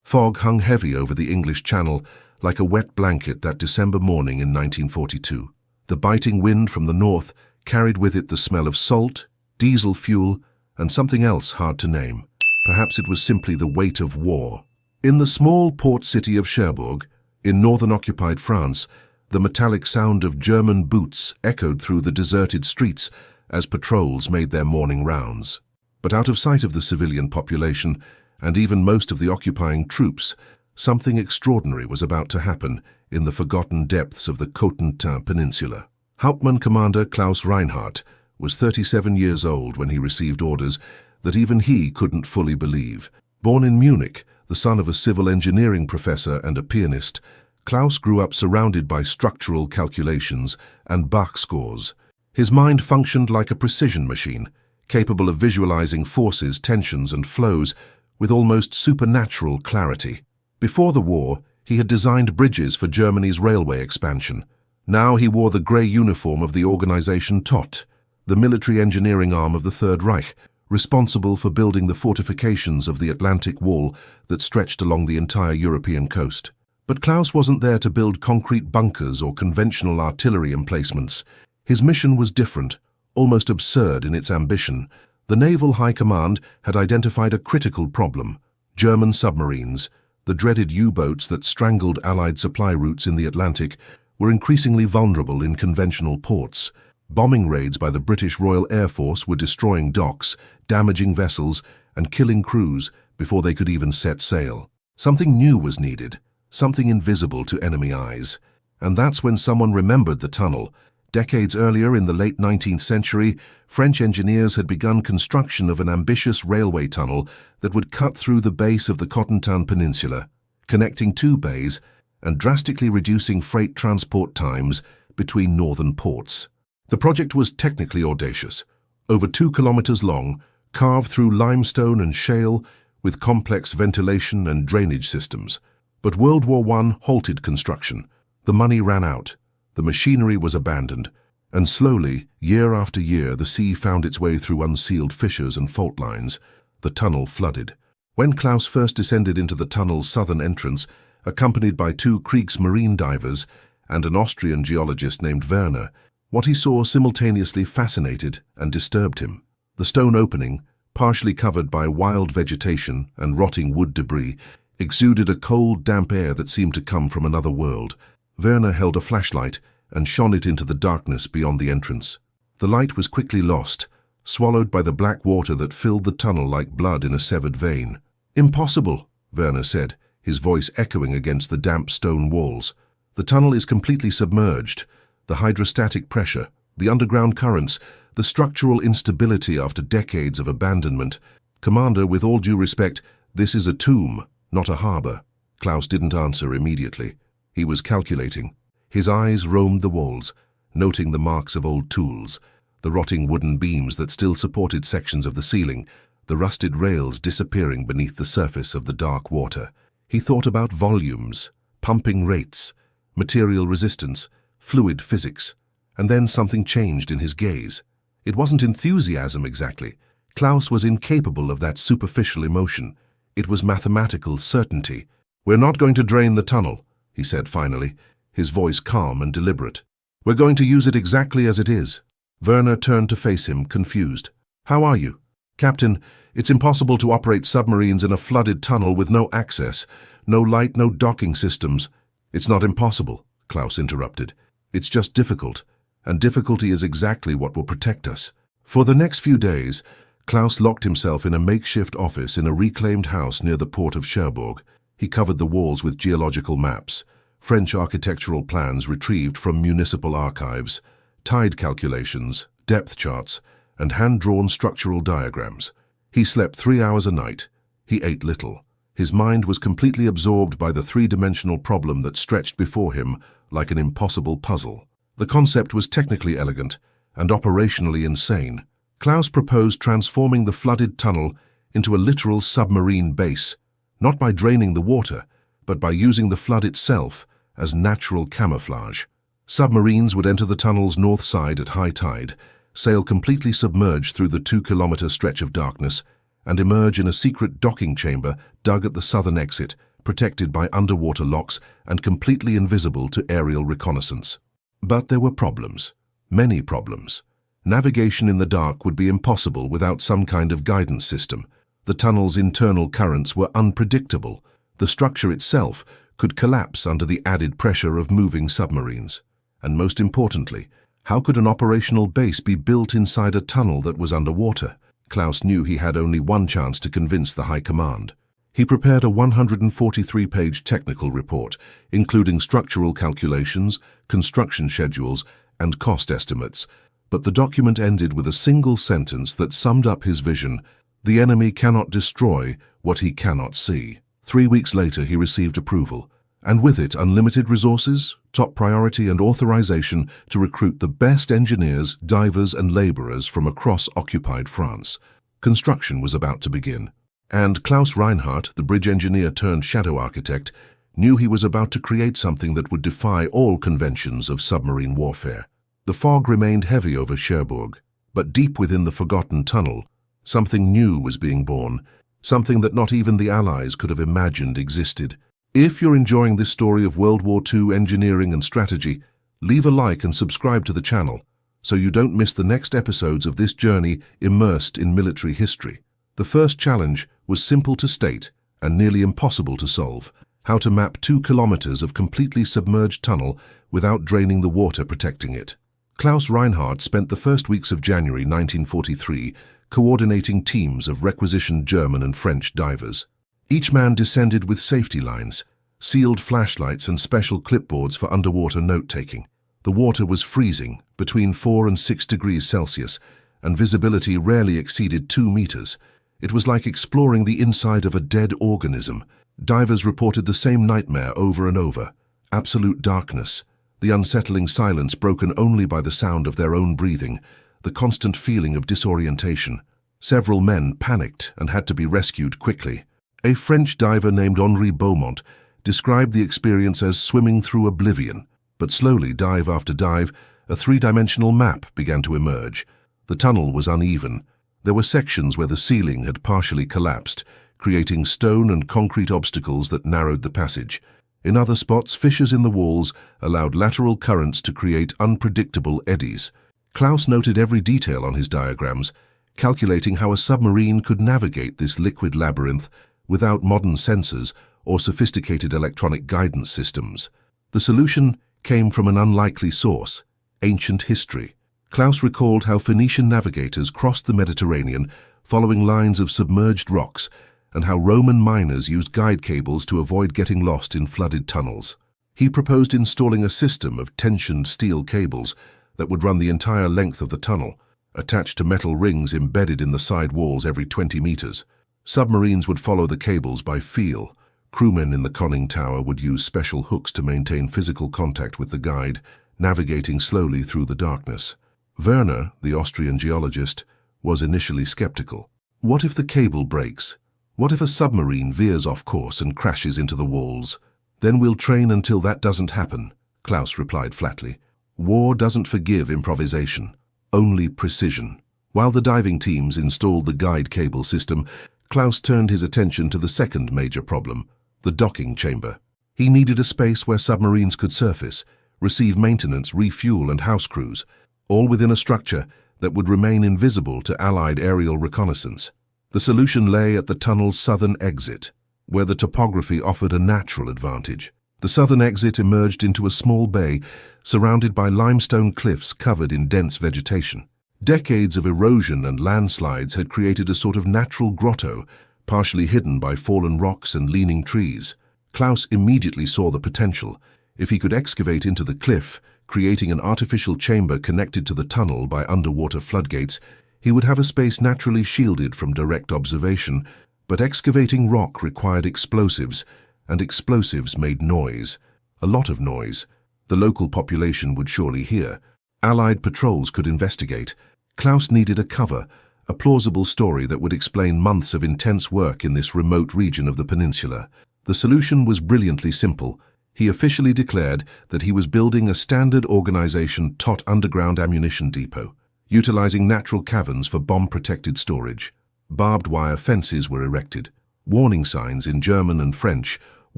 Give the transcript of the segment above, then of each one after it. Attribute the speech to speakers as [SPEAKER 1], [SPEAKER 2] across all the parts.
[SPEAKER 1] Fog hung heavy over the English Channel like a wet blanket that December morning in 1942. The biting wind from the north carried with it the smell of salt, diesel fuel, and something else hard to name. Perhaps it was simply the weight of war. In the small port city of Cherbourg, in northern-occupied France, the metallic sound of German boots echoed through the deserted streets as patrols made their morning rounds. But out of sight of the civilian population, and even most of the occupying troops, something extraordinary was about to happen in the forgotten depths of the Cotentin Peninsula. Hauptmann Commander Klaus Reinhardt was 37 years old when he received orders that even he couldn't fully believe. Born in Munich, the son of a civil engineering professor and a pianist, Klaus grew up surrounded by structural calculations and Bach scores. His mind functioned like a precision machine, capable of visualizing forces, tensions, and flows with almost supernatural clarity. Before the war, he had designed bridges for Germany's railway expansion. Now he wore the grey uniform of the organization TOT, the military engineering arm of the Third Reich, responsible for building the fortifications of the Atlantic Wall that stretched along the entire European coast. But Klaus wasn't there to build concrete bunkers or conventional artillery emplacements. His mission was different, almost absurd in its ambition. The Naval High Command had identified a critical problem: German submarines. The dreaded U-boats that strangled Allied supply routes in the Atlantic were increasingly vulnerable in conventional ports. Bombing raids by the British Royal Air Force were destroying docks, damaging vessels, and killing crews before they could even set sail. Something new was needed, something invisible to enemy eyes. And that's when someone remembered the tunnel. Decades earlier, in the late 19th century, French engineers had begun construction of an ambitious railway tunnel that would cut through the base of the Cotentin Peninsula, connecting two bays and drastically reducing freight transport times between northern ports. The project was technically audacious, over 2 kilometers long, carved through limestone and shale with complex ventilation and drainage systems. But World War I halted construction. The money ran out. The machinery was abandoned, and slowly, year after year, the sea found its way through unsealed fissures and fault lines. The tunnel flooded. When Klaus first descended into the tunnel's southern entrance, accompanied by 2 Kriegsmarine divers and an Austrian geologist named Werner, what he saw simultaneously fascinated and disturbed him. The stone opening, partially covered by wild vegetation and rotting wood debris, exuded a cold, damp air that seemed to come from another world. Werner held a flashlight and shone it into the darkness beyond the entrance. The light was quickly lost, swallowed by the black water that filled the tunnel like blood in a severed vein. "Impossible," Werner said, his voice echoing against the damp stone walls. "The tunnel is completely submerged. The hydrostatic pressure, the underground currents, the structural instability after decades of abandonment. Commander, with all due respect, this is a tomb, not a harbor." Klaus didn't answer immediately. He was calculating. His eyes roamed the walls, noting the marks of old tools, the rotting wooden beams that still supported sections of the ceiling, the rusted rails disappearing beneath the surface of the dark water. He thought about volumes, pumping rates, material resistance, fluid physics, and then something changed in his gaze. It wasn't enthusiasm exactly. Klaus was incapable of that superficial emotion. It was mathematical certainty. "We're not going to drain the tunnel," he said finally, his voice calm and deliberate. "We're going to use it exactly as it is." Werner turned to face him, confused. "How are you?" "Captain, it's impossible to operate submarines in a flooded tunnel with no access, no light, no docking systems." "It's not impossible," Klaus interrupted. "It's just difficult, and difficulty is exactly what will protect us." For the next few days, Klaus locked himself in a makeshift office in a reclaimed house near the port of Cherbourg. He covered the walls with geological maps, French architectural plans retrieved from municipal archives, tide calculations, depth charts, and hand-drawn structural diagrams. He slept 3 hours a night. He ate little. His mind was completely absorbed by the three-dimensional problem that stretched before him like an impossible puzzle. The concept was technically elegant and operationally insane. Klaus proposed transforming the flooded tunnel into a literal submarine base, not by draining the water, but by using the flood itself as natural camouflage. Submarines would enter the tunnel's north side at high tide, sail completely submerged through the 2-kilometer stretch of darkness, and emerge in a secret docking chamber dug at the southern exit, protected by underwater locks and completely invisible to aerial reconnaissance. But there were problems. Many problems. Navigation in the dark would be impossible without some kind of guidance system. The tunnel's internal currents were unpredictable. The structure itself could collapse under the added pressure of moving submarines. And most importantly, how could an operational base be built inside a tunnel that was underwater? Klaus knew he had only one chance to convince the High Command. He prepared a 143-page technical report, including structural calculations, construction schedules, and cost estimates. But the document ended with a single sentence that summed up his vision: "The enemy cannot destroy what he cannot see." 3 weeks later, he received approval, and with it unlimited resources, top priority and authorization to recruit the best engineers, divers and laborers from across occupied France. Construction was about to begin, and Klaus Reinhardt, the bridge engineer turned shadow architect, knew he was about to create something that would defy all conventions of submarine warfare. The fog remained heavy over Cherbourg, but deep within the forgotten tunnel, something new was being born, something that not even the Allies could have imagined existed. If you're enjoying this story of World War II engineering and strategy, leave a like and subscribe to the channel so you don't miss the next episodes of this journey immersed in military history. The first challenge was simple to state and nearly impossible to solve: how to map 2 kilometers of completely submerged tunnel without draining the water protecting it. Klaus Reinhardt spent the first weeks of January 1943 coordinating teams of requisitioned German and French divers. Each man descended with safety lines, sealed flashlights and special clipboards for underwater note-taking. The water was freezing, between 4 and 6 degrees Celsius, and visibility rarely exceeded 2 meters. It was like exploring the inside of a dead organism. Divers reported the same nightmare over and over: absolute darkness, the unsettling silence broken only by the sound of their own breathing, the constant feeling of disorientation. Several men panicked and had to be rescued quickly. A French diver named Henri Beaumont described the experience as swimming through oblivion. But slowly, dive after dive, a 3-dimensional map began to emerge. The tunnel was uneven. There were sections where the ceiling had partially collapsed, creating stone and concrete obstacles that narrowed the passage. In other spots, fissures in the walls allowed lateral currents to create unpredictable eddies. Klaus noted every detail on his diagrams, calculating how a submarine could navigate this liquid labyrinth without modern sensors or sophisticated electronic guidance systems. The solution came from an unlikely source: ancient history. Klaus recalled how Phoenician navigators crossed the Mediterranean following lines of submerged rocks, and how Roman miners used guide cables to avoid getting lost in flooded tunnels. He proposed installing a system of tensioned steel cables that would run the entire length of the tunnel, attached to metal rings embedded in the side walls every 20 meters. Submarines would follow the cables by feel. Crewmen in the conning tower would use special hooks to maintain physical contact with the guide, navigating slowly through the darkness. Werner, the Austrian geologist, was initially skeptical. What if the cable breaks? What if a submarine veers off course and crashes into the walls? Then we'll train until that doesn't happen, Klaus replied flatly. War doesn't forgive improvisation, only precision. While the diving teams installed the guide cable system, Klaus turned his attention to the second major problem: the docking chamber. He needed a space where submarines could surface, receive maintenance, refuel and house crews, all within a structure that would remain invisible to Allied aerial reconnaissance. The solution lay at the tunnel's southern exit, where the topography offered a natural advantage. The southern exit emerged into a small bay surrounded by limestone cliffs covered in dense vegetation. Decades of erosion and landslides had created a sort of natural grotto, partially hidden by fallen rocks and leaning trees. Klaus immediately saw the potential. If he could excavate into the cliff, creating an artificial chamber connected to the tunnel by underwater floodgates, he would have a space naturally shielded from direct observation. But excavating rock required explosives, and explosives made noise. A lot of noise. The local population would surely hear. Allied patrols could investigate. Klaus needed a cover, a plausible story that would explain months of intense work in this remote region of the peninsula. The solution was brilliantly simple. He officially declared that he was building a standard organization TOT underground ammunition depot, utilizing natural caverns for bomb-protected storage. Barbed wire fences were erected. Warning signs in German and French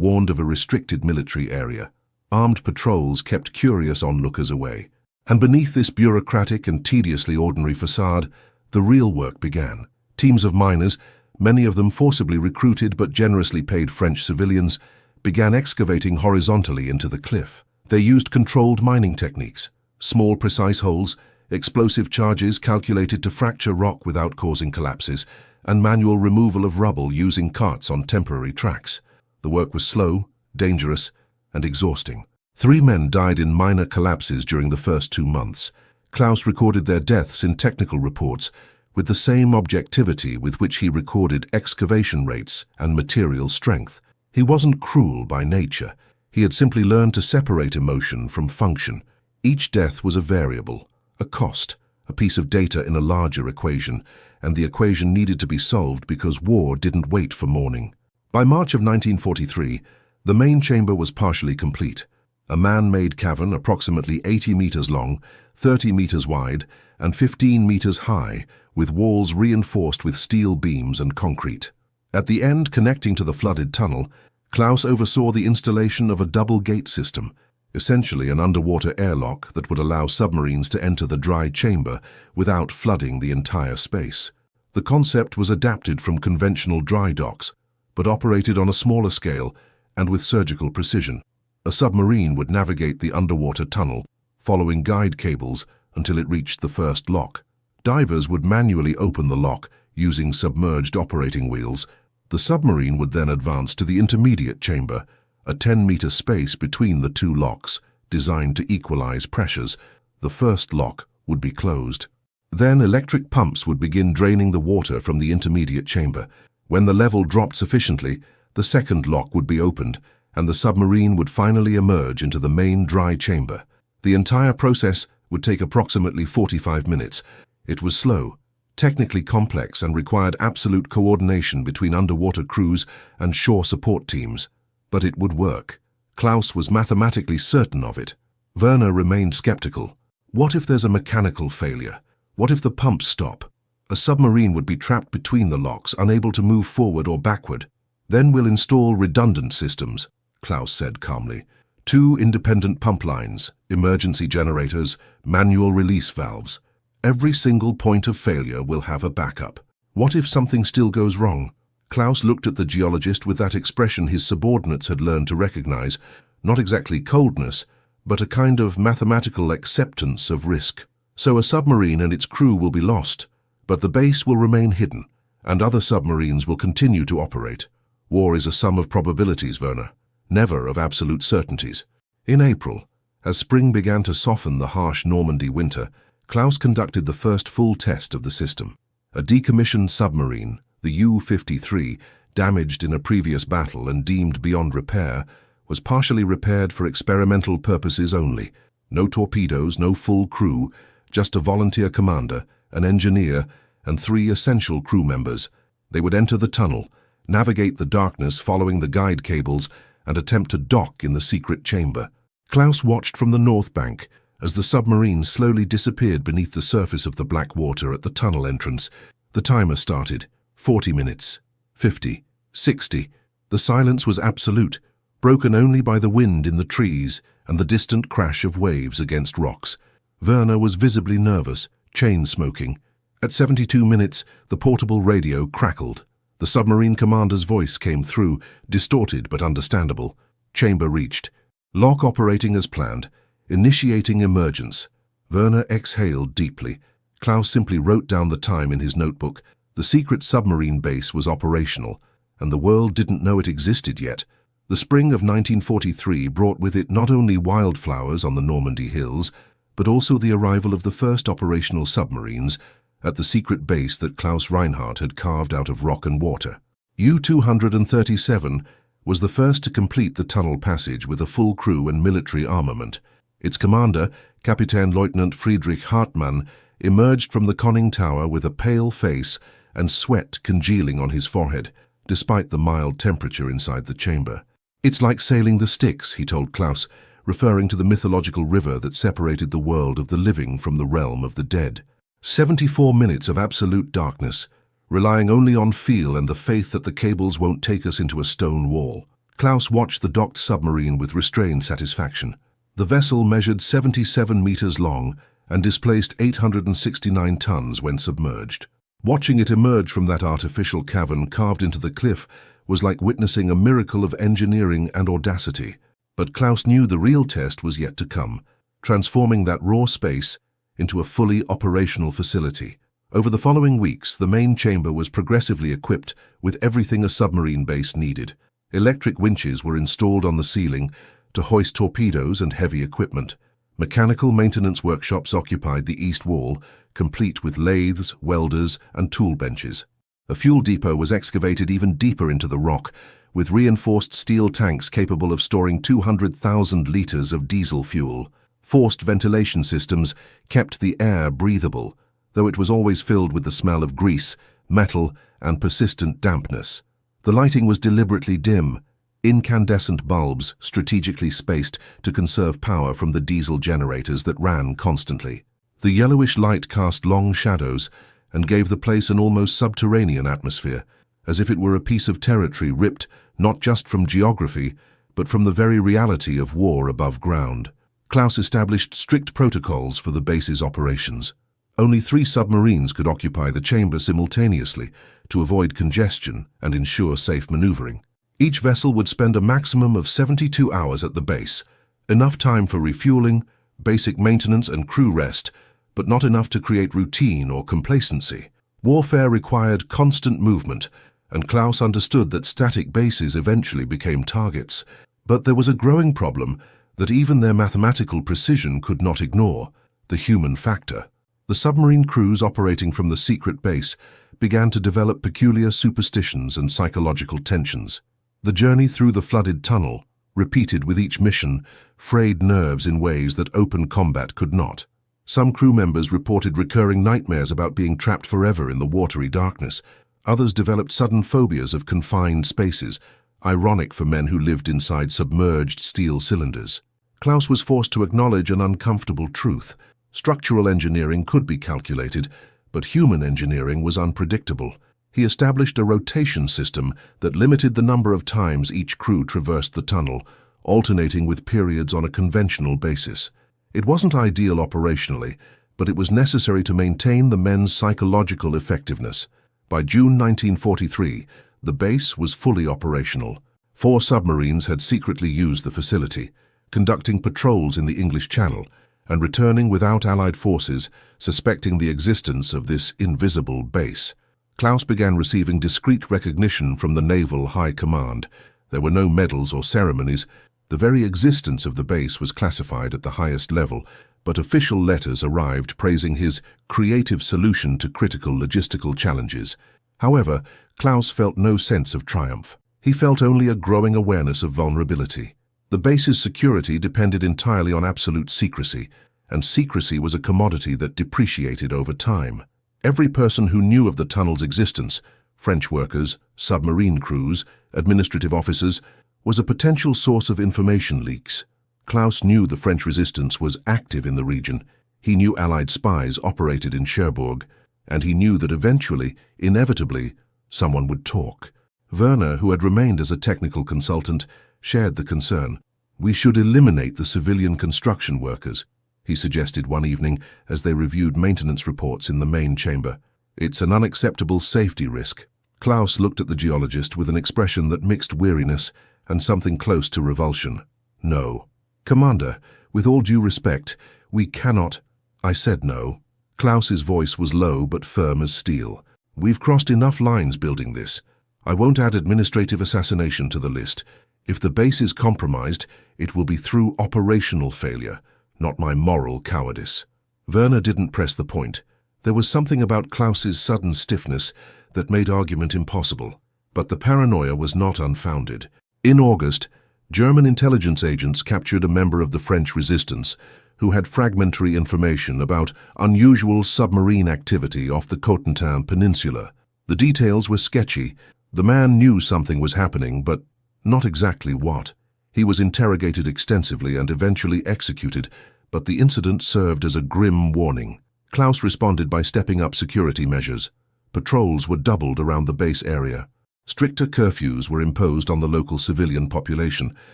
[SPEAKER 1] warned of a restricted military area. Armed patrols kept curious onlookers away. And beneath this bureaucratic and tediously ordinary facade, the real work began. Teams of miners, many of them forcibly recruited but generously paid French civilians, began excavating horizontally into the cliff. They used controlled mining techniques, small precise holes, explosive charges calculated to fracture rock without causing collapses, and manual removal of rubble using carts on temporary tracks. The work was slow, dangerous, and exhausting. 3 men died in minor collapses during the first 2 months. Klaus recorded their deaths in technical reports with the same objectivity with which he recorded excavation rates and material strength. He wasn't cruel by nature. He had simply learned to separate emotion from function. Each death was a variable, a cost, a piece of data in a larger equation, and the equation needed to be solved because war didn't wait for morning. By March of 1943, the main chamber was partially complete. A man-made cavern approximately 80 meters long, 30 meters wide, and 15 meters high, with walls reinforced with steel beams and concrete. At the end connecting to the flooded tunnel, Klaus oversaw the installation of a double gate system, essentially an underwater airlock that would allow submarines to enter the dry chamber without flooding the entire space. The concept was adapted from conventional dry docks, but operated on a smaller scale and with surgical precision. A submarine would navigate the underwater tunnel, following guide cables until it reached the first lock. Divers would manually open the lock using submerged operating wheels. The submarine would then advance to the intermediate chamber, a 10-meter space between the 2 locks, designed to equalize pressures. The first lock would be closed. Then electric pumps would begin draining the water from the intermediate chamber. When the level dropped sufficiently, the second lock would be opened, and the submarine would finally emerge into the main dry chamber. The entire process would take approximately 45 minutes. It was slow, technically complex, and required absolute coordination between underwater crews and shore support teams. But it would work. Klaus was mathematically certain of it. Werner remained skeptical. What if there's a mechanical failure? What if the pumps stop? A submarine would be trapped between the locks, unable to move forward or backward. Then we'll install redundant systems, Klaus said calmly. 2 independent pump lines, emergency generators, manual release valves. Every single point of failure will have a backup. What if something still goes wrong? Klaus looked at the geologist with that expression his subordinates had learned to recognize, not exactly coldness, but a kind of mathematical acceptance of risk. So a submarine and its crew will be lost, but the base will remain hidden, and other submarines will continue to operate. War is a sum of probabilities, Werner, never of absolute certainties. In April, as spring began to soften the harsh Normandy winter, Klaus conducted the first full test of the system. A decommissioned submarine, the U-53, damaged in a previous battle and deemed beyond repair, was partially repaired for experimental purposes only. No torpedoes, no full crew, just a volunteer commander, an engineer, and 3 essential crew members. They would enter the tunnel, navigate the darkness following the guide cables, and attempt to dock in the secret chamber. Klaus watched from the north bank as the submarine slowly disappeared beneath the surface of the black water at the tunnel entrance. The timer started. 40 minutes. 50. 60. The silence was absolute, broken only by the wind in the trees and the distant crash of waves against rocks. Werner was visibly nervous, chain-smoking. At 72 minutes, the portable radio crackled. The submarine commander's voice came through, distorted but understandable. Chamber reached. Lock operating as planned. Initiating emergence. Werner exhaled deeply. Klaus simply wrote down the time in his notebook. The secret submarine base was operational, and the world didn't know it existed yet. The spring of 1943 brought with it not only wildflowers on the Normandy hills, but also the arrival of the first operational submarines at the secret base that Klaus Reinhardt had carved out of rock and water. U-237 was the first to complete the tunnel passage with a full crew and military armament. Its commander, Kapitän Leutnant Friedrich Hartmann, emerged from the conning tower with a pale face and sweat congealing on his forehead, despite the mild temperature inside the chamber. "It's like sailing the Styx," he told Klaus, referring to the mythological river that separated the world of the living from the realm of the dead. 74 minutes of absolute darkness, relying only on feel and the faith that the cables won't take us into a stone wall. Klaus watched the docked submarine with restrained satisfaction. The vessel measured 77 meters long and displaced 869 tons when submerged. Watching it emerge from that artificial cavern carved into the cliff was like witnessing a miracle of engineering and audacity. But Klaus knew the real test was yet to come, transforming that raw space into a fully operational facility. Over the following weeks, the main chamber was progressively equipped with everything a submarine base needed. Electric winches were installed on the ceiling to hoist torpedoes and heavy equipment. Mechanical maintenance workshops occupied the east wall, complete with lathes, welders, and tool benches. A fuel depot was excavated even deeper into the rock, with reinforced steel tanks capable of storing 200,000 liters of diesel fuel. Forced ventilation systems kept the air breathable, though it was always filled with the smell of grease, metal, and persistent dampness. The lighting was deliberately dim, incandescent bulbs strategically spaced to conserve power from the diesel generators that ran constantly. The yellowish light cast long shadows and gave the place an almost subterranean atmosphere, as if it were a piece of territory ripped not just from geography, but from the very reality of war above ground. Klaus established strict protocols for the base's operations. Only 3 submarines could occupy the chamber simultaneously to avoid congestion and ensure safe maneuvering. Each vessel would spend a maximum of 72 hours at the base, enough time for refueling, basic maintenance and crew rest, but not enough to create routine or complacency. Warfare required constant movement, and Klaus understood that static bases eventually became targets. But there was a growing problem that even their mathematical precision could not ignore: the human factor. The submarine crews operating from the secret base began to develop peculiar superstitions and psychological tensions. The journey through the flooded tunnel, repeated with each mission, frayed nerves in ways that open combat could not. Some crew members reported recurring nightmares about being trapped forever in the watery darkness. Others developed sudden phobias of confined spaces, ironic for men who lived inside submerged steel cylinders. Klaus was forced to acknowledge an uncomfortable truth. Structural engineering could be calculated, but human engineering was unpredictable. He established a rotation system that limited the number of times each crew traversed the tunnel, alternating with periods on a conventional basis. It wasn't ideal operationally, but it was necessary to maintain the men's psychological effectiveness. By June 1943, the base was fully operational. 4 submarines had secretly used the facility, conducting patrols in the English Channel and returning without Allied forces suspecting the existence of this invisible base. Klaus began receiving discreet recognition from the Naval High Command. There were no medals or ceremonies. The very existence of the base was classified at the highest level, but official letters arrived praising his creative solution to critical logistical challenges. However, Klaus felt no sense of triumph. He felt only a growing awareness of vulnerability. The base's security depended entirely on absolute secrecy, and secrecy was a commodity that depreciated over time. Every person who knew of the tunnel's existence, French workers, submarine crews, administrative officers, was a potential source of information leaks. Klaus knew the French resistance was active in the region. He knew Allied spies operated in Cherbourg, and he knew that eventually, inevitably, someone would talk. Werner, who had remained as a technical consultant, shared the concern. "We should eliminate the civilian construction workers," he suggested one evening as they reviewed maintenance reports in the main chamber. "It's an unacceptable safety risk." Klaus looked at the geologist with an expression that mixed weariness and something close to revulsion. "No. Commander, with all due respect, we cannot—" "I said no." Klaus's voice was low but firm as steel. "We've crossed enough lines building this. I won't add administrative assassination to the list. If the base is compromised, it will be through operational failure, not my moral cowardice." Werner didn't press the point. There was something about Klaus's sudden stiffness that made argument impossible. But the paranoia was not unfounded. In August, German intelligence agents captured a member of the French resistance who had fragmentary information about unusual submarine activity off the Cotentin Peninsula. The details were sketchy. The man knew something was happening, but not exactly what. He was interrogated extensively and eventually executed, but the incident served as a grim warning. Klaus responded by stepping up security measures. Patrols were doubled around the base area. Stricter curfews were imposed on the local civilian population,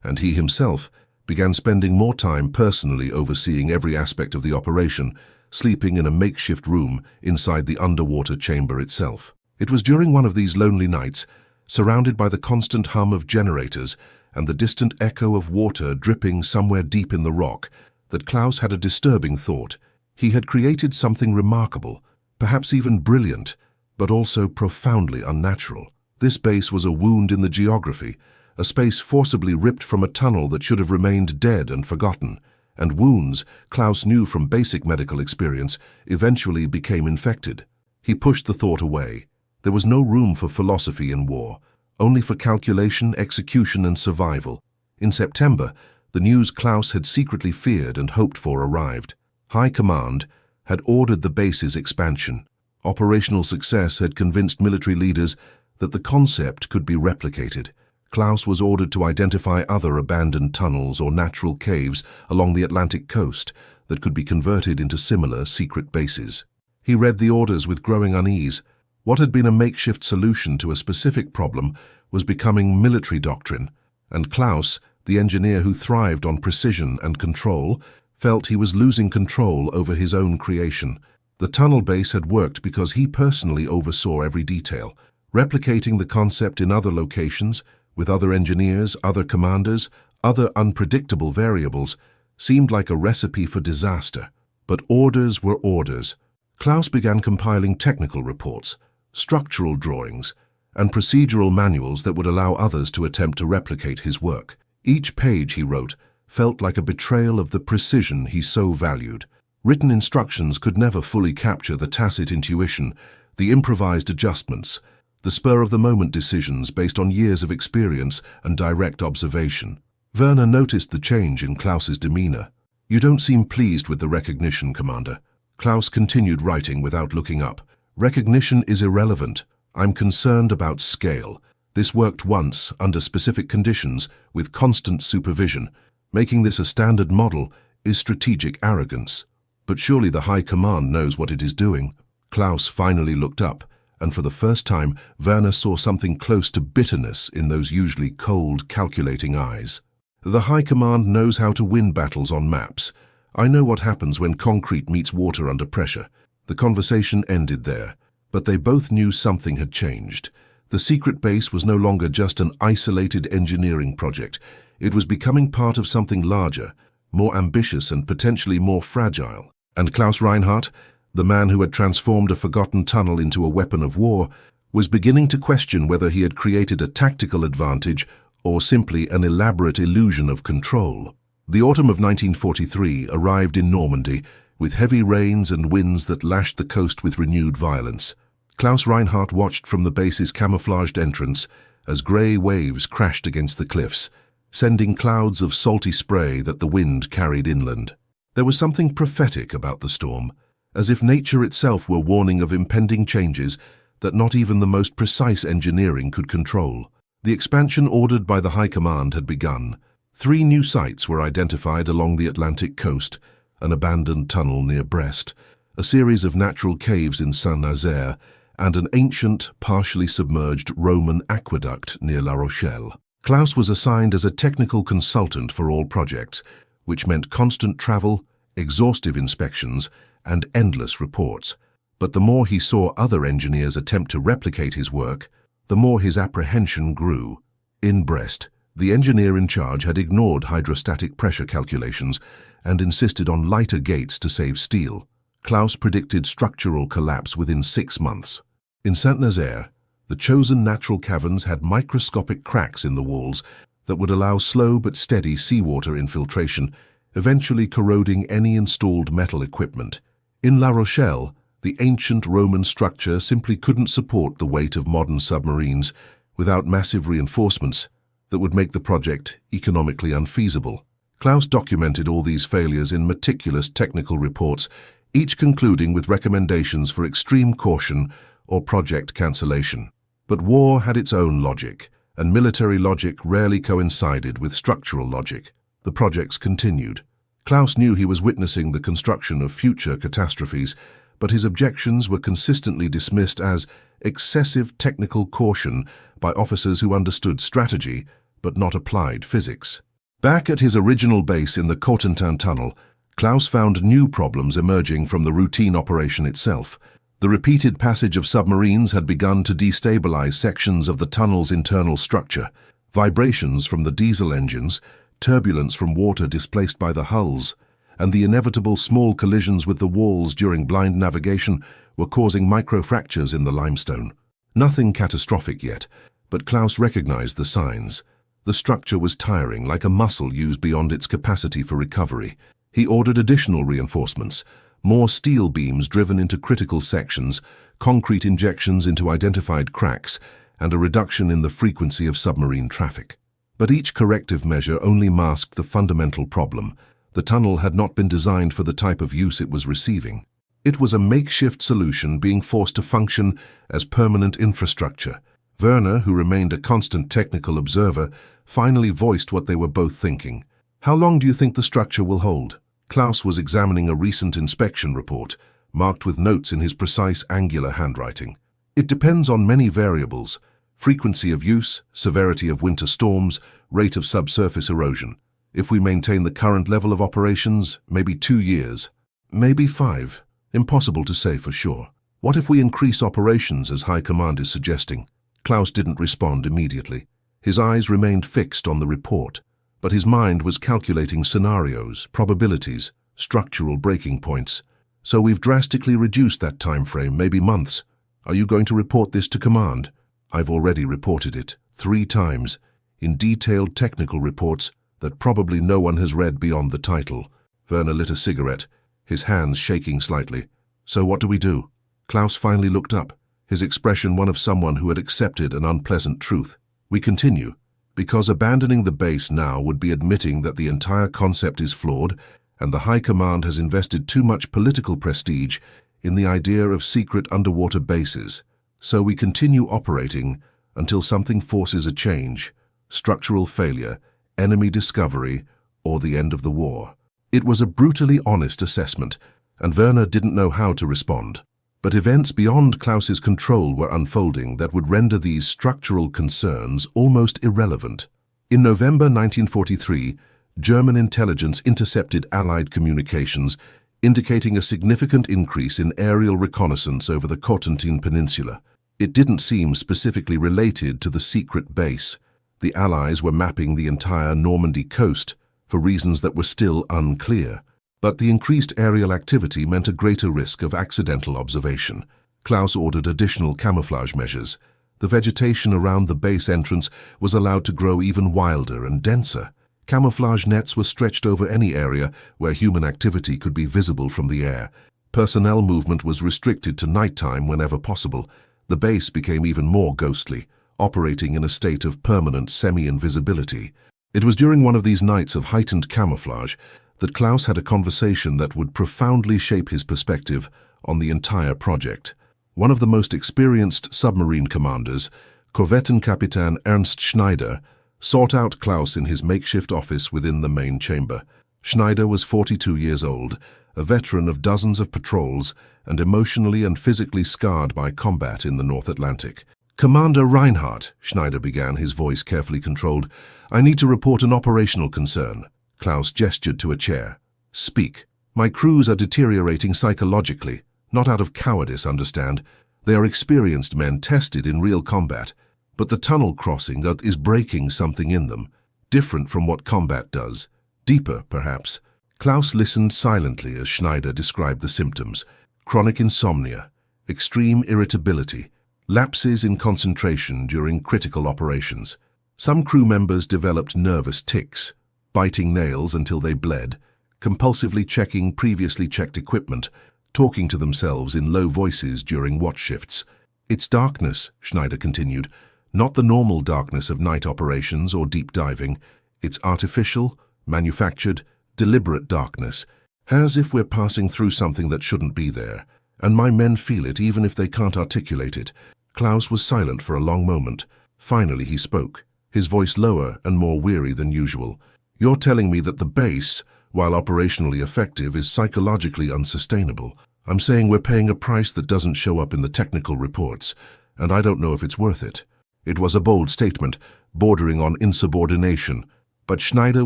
[SPEAKER 1] and he himself began spending more time personally overseeing every aspect of the operation, sleeping in a makeshift room inside the underwater chamber itself. It was during one of these lonely nights, surrounded by the constant hum of generators and the distant echo of water dripping somewhere deep in the rock, that Klaus had a disturbing thought. He had created something remarkable, perhaps even brilliant, but also profoundly unnatural. This base was a wound in the geography, a space forcibly ripped from a tunnel that should have remained dead and forgotten. And wounds, Klaus knew from basic medical experience, eventually became infected. He pushed the thought away. There was no room for philosophy in war, only for calculation, execution, and survival. In September, the news Klaus had secretly feared and hoped for arrived. High Command had ordered the base's expansion. Operational success had convinced military leaders that the concept could be replicated. Klaus was ordered to identify other abandoned tunnels or natural caves along the Atlantic coast that could be converted into similar secret bases. He read the orders with growing unease. What had been a makeshift solution to a specific problem was becoming military doctrine, and Klaus, the engineer who thrived on precision and control, felt he was losing control over his own creation. The tunnel base had worked because he personally oversaw every detail. Replicating the concept in other locations, with other engineers, other commanders, other unpredictable variables, seemed like a recipe for disaster. But orders were orders. Klaus began compiling technical reports, structural drawings, and procedural manuals that would allow others to attempt to replicate his work. Each page he wrote felt like a betrayal of the precision he so valued. Written instructions could never fully capture the tacit intuition, the improvised adjustments, the spur-of-the-moment decisions based on years of experience and direct observation. Werner noticed the change in Klaus's demeanor. "You don't seem pleased with the recognition, Commander." Klaus continued writing without looking up. "Recognition is irrelevant. I'm concerned about scale. This worked once, under specific conditions, with constant supervision. Making this a standard model is strategic arrogance. But surely the High Command knows what it is doing." Klaus finally looked up, and for the first time, Werner saw something close to bitterness in those usually cold, calculating eyes. "The High Command knows how to win battles on maps. I know what happens when concrete meets water under pressure." The conversation ended there, but they both knew something had changed. The secret base was no longer just an isolated engineering project. It was becoming part of something larger, more ambitious and potentially more fragile. And Klaus Reinhardt, the man who had transformed a forgotten tunnel into a weapon of war, was beginning to question whether he had created a tactical advantage or simply an elaborate illusion of control. The autumn of 1943 arrived in Normandy, with heavy rains and winds that lashed the coast with renewed violence. Klaus Reinhardt watched from the base's camouflaged entrance as grey waves crashed against the cliffs, sending clouds of salty spray that the wind carried inland. There was something prophetic about the storm, as if nature itself were warning of impending changes that not even the most precise engineering could control. The expansion ordered by the High Command had begun. 3 new sites were identified along the Atlantic coast, an abandoned tunnel near Brest, a series of natural caves in Saint-Nazaire, and an ancient, partially submerged Roman aqueduct near La Rochelle. Klaus was assigned as a technical consultant for all projects, which meant constant travel, exhaustive inspections, and endless reports. But the more he saw other engineers attempt to replicate his work, the more his apprehension grew. In Brest, the engineer in charge had ignored hydrostatic pressure calculations and insisted on lighter gates to save steel. Klaus predicted structural collapse within 6 months. In Saint-Nazaire, the chosen natural caverns had microscopic cracks in the walls that would allow slow but steady seawater infiltration, eventually corroding any installed metal equipment. In La Rochelle, the ancient Roman structure simply couldn't support the weight of modern submarines without massive reinforcements that would make the project economically unfeasible. Klaus documented all these failures in meticulous technical reports, each concluding with recommendations for extreme caution or project cancellation. But war had its own logic, and military logic rarely coincided with structural logic. The projects continued. Klaus knew he was witnessing the construction of future catastrophes, but his objections were consistently dismissed as excessive technical caution by officers who understood strategy but not applied physics. Back at his original base in the Cotentin tunnel, Klaus found new problems emerging from the routine operation itself. The repeated passage of submarines had begun to destabilize sections of the tunnel's internal structure. Vibrations from the diesel engines, turbulence from water displaced by the hulls, and the inevitable small collisions with the walls during blind navigation were causing microfractures in the limestone. Nothing catastrophic yet, but Klaus recognized the signs. The structure was tiring, like a muscle used beyond its capacity for recovery. He ordered additional reinforcements, more steel beams driven into critical sections, concrete injections into identified cracks, and a reduction in the frequency of submarine traffic. But each corrective measure only masked the fundamental problem. The tunnel had not been designed for the type of use it was receiving. It was a makeshift solution being forced to function as permanent infrastructure. Werner, who remained a constant technical observer, finally voiced what they were both thinking. "How long do you think the structure will hold?" Klaus was examining a recent inspection report, marked with notes in his precise angular handwriting. "It depends on many variables: frequency of use, severity of winter storms, rate of subsurface erosion. If we maintain the current level of operations, maybe 2 years. Maybe 5. Impossible to say for sure. What if we increase operations as High Command is suggesting?" Klaus didn't respond immediately. His eyes remained fixed on the report, but his mind was calculating scenarios, probabilities, structural breaking points. "So we've drastically reduced that time frame, maybe months. Are you going to report this to Command?" "I've already reported it, 3 times, in detailed technical reports that probably no one has read beyond the title." Werner lit a cigarette, his hands shaking slightly. "So what do we do?" Klaus finally looked up, his expression one of someone who had accepted an unpleasant truth. "We continue, because abandoning the base now would be admitting that the entire concept is flawed, and the High Command has invested too much political prestige in the idea of secret underwater bases. So we continue operating until something forces a change: structural failure, enemy discovery, or the end of the war." It was a brutally honest assessment, and Werner didn't know how to respond. But events beyond Klaus's control were unfolding that would render these structural concerns almost irrelevant. In November 1943, German intelligence intercepted Allied communications, indicating a significant increase in aerial reconnaissance over the Cotentin Peninsula. It didn't seem specifically related to the secret base. The Allies were mapping the entire Normandy coast for reasons that were still unclear. But the increased aerial activity meant a greater risk of accidental observation. Klaus ordered additional camouflage measures. The vegetation around the base entrance was allowed to grow even wilder and denser. Camouflage nets were stretched over any area where human activity could be visible from the air. Personnel movement was restricted to nighttime whenever possible. The base became even more ghostly, operating in a state of permanent semi-invisibility. It was during one of these nights of heightened camouflage that Klaus had a conversation that would profoundly shape his perspective on the entire project. One of the most experienced submarine commanders, Korvettenkapitän Ernst Schneider, sought out Klaus in his makeshift office within the main chamber. Schneider was 42 years old, a veteran of dozens of patrols, and emotionally and physically scarred by combat in the North Atlantic. "Commander Reinhardt," Schneider began, his voice carefully controlled, "I need to report an operational concern." Klaus gestured to a chair. "Speak. My crews are deteriorating psychologically, not out of cowardice, understand. They are experienced men tested in real combat, but the tunnel crossing is breaking something in them, different from what combat does, deeper, perhaps." Klaus listened silently as Schneider described the symptoms: chronic insomnia, extreme irritability, lapses in concentration during critical operations. Some crew members developed nervous tics, biting nails until they bled, compulsively checking previously checked equipment, talking to themselves in low voices during watch shifts. "It's darkness," Schneider continued, "not the normal darkness of night operations or deep diving. It's artificial, manufactured, deliberate darkness, as if we're passing through something that shouldn't be there. And my men feel it even if they can't articulate it." Klaus was silent for a long moment. Finally he spoke, his voice lower and more weary than usual. "You're telling me that the base, while operationally effective, is psychologically unsustainable. I'm saying we're paying a price that doesn't show up in the technical reports, and I don't know if it's worth it. It was a bold statement, bordering on insubordination, but Schneider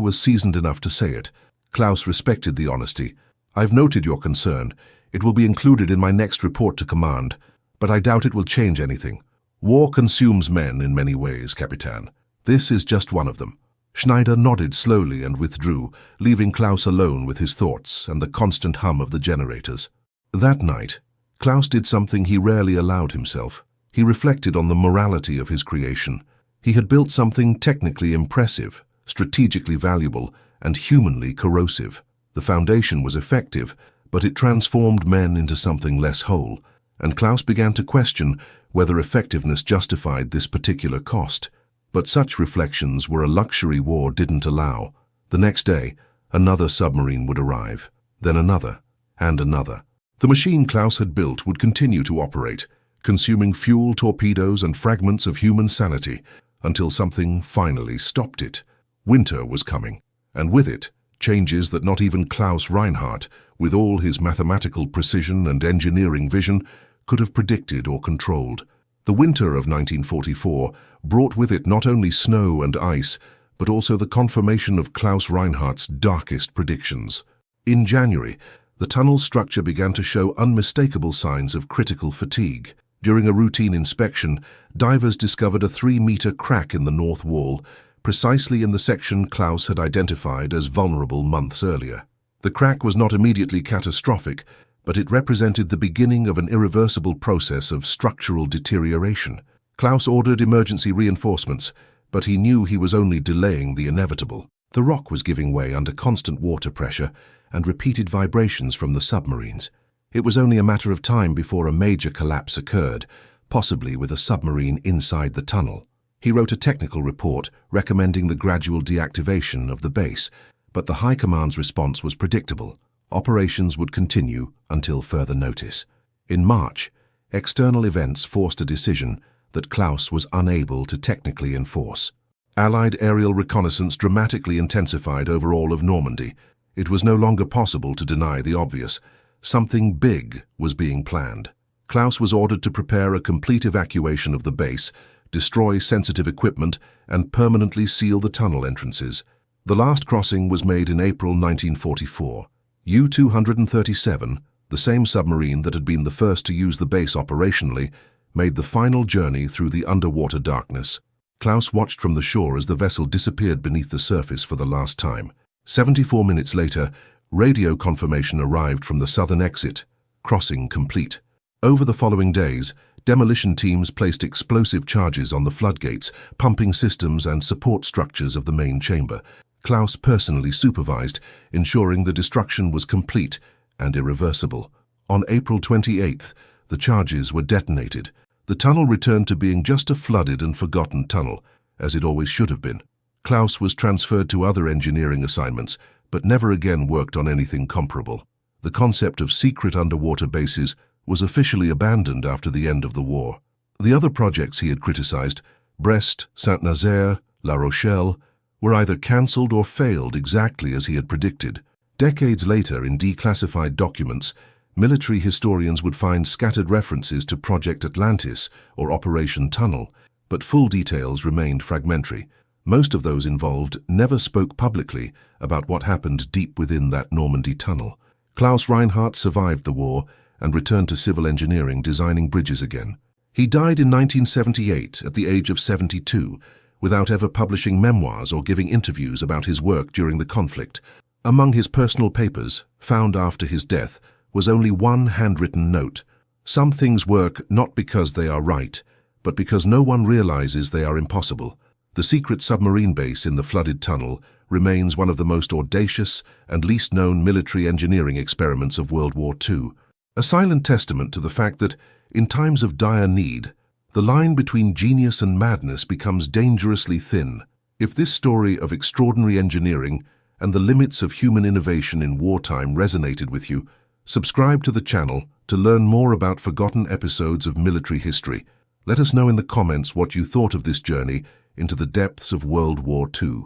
[SPEAKER 1] was seasoned enough to say it. Klaus respected the honesty. I've noted your concern. It will be included in my next report to command, but I doubt it will change anything. War consumes men in many ways, Capitan. This is just one of them. Schneider nodded slowly and withdrew, leaving Klaus alone with his thoughts and the constant hum of the generators. That night, Klaus did something he rarely allowed himself. He reflected on the morality of his creation. He had built something technically impressive, strategically valuable, and humanly corrosive. The foundation was effective, but it transformed men into something less whole, and Klaus began to question whether effectiveness justified this particular cost. But such reflections were a luxury war didn't allow. The next day, another submarine would arrive, then another, and another. The machine Klaus had built would continue to operate, consuming fuel, torpedoes, and fragments of human sanity, until something finally stopped it. Winter was coming, and with it, changes that not even Klaus Reinhardt, with all his mathematical precision and engineering vision, could have predicted or controlled. The winter of 1944 brought with it not only snow and ice, but also the confirmation of Klaus Reinhardt's darkest predictions. In January, the tunnel's structure began to show unmistakable signs of critical fatigue. During a routine inspection, divers discovered a 3-meter crack in the north wall, precisely in the section Klaus had identified as vulnerable months earlier. The crack was not immediately catastrophic, but it represented the beginning of an irreversible process of structural deterioration. Klaus ordered emergency reinforcements, but he knew he was only delaying the inevitable. The rock was giving way under constant water pressure and repeated vibrations from the submarines. It was only a matter of time before a major collapse occurred, possibly with a submarine inside the tunnel. He wrote a technical report recommending the gradual deactivation of the base, but the High Command's response was predictable. Operations would continue until further notice. In March, external events forced a decision that Klaus was unable to technically enforce. Allied aerial reconnaissance dramatically intensified over all of Normandy. It was no longer possible to deny the obvious. Something big was being planned. Klaus was ordered to prepare a complete evacuation of the base, destroy sensitive equipment, and permanently seal the tunnel entrances. The last crossing was made in April 1944. U-237, the same submarine that had been the first to use the base operationally, made the final journey through the underwater darkness. Klaus watched from the shore as the vessel disappeared beneath the surface for the last time. 74 minutes later, radio confirmation arrived from the southern exit, crossing complete. Over the following days, demolition teams placed explosive charges on the floodgates, pumping systems, and support structures of the main chamber. Klaus personally supervised, ensuring the destruction was complete and irreversible. On April 28th, the charges were detonated. The tunnel returned to being just a flooded and forgotten tunnel, as it always should have been. Klaus was transferred to other engineering assignments, but never again worked on anything comparable. The concept of secret underwater bases was officially abandoned after the end of the war. The other projects he had criticized, Brest, Saint-Nazaire, La Rochelle, were either cancelled or failed exactly as he had predicted. Decades later, in declassified documents, military historians would find scattered references to Project Atlantis or Operation Tunnel, but full details remained fragmentary. Most of those involved never spoke publicly about what happened deep within that Normandy tunnel. Klaus Reinhardt survived the war and returned to civil engineering, designing bridges again. He died in 1978 at the age of 72, without ever publishing memoirs or giving interviews about his work during the conflict. Among his personal papers, found after his death, was only one handwritten note. Some things work not because they are right, but because no one realizes they are impossible. The secret submarine base in the flooded tunnel remains one of the most audacious and least known military engineering experiments of World War II. A silent testament to the fact that, in times of dire need, the line between genius and madness becomes dangerously thin. If this story of extraordinary engineering and the limits of human innovation in wartime resonated with you, subscribe to the channel to learn more about forgotten episodes of military history. Let us know in the comments what you thought of this journey into the depths of World War II.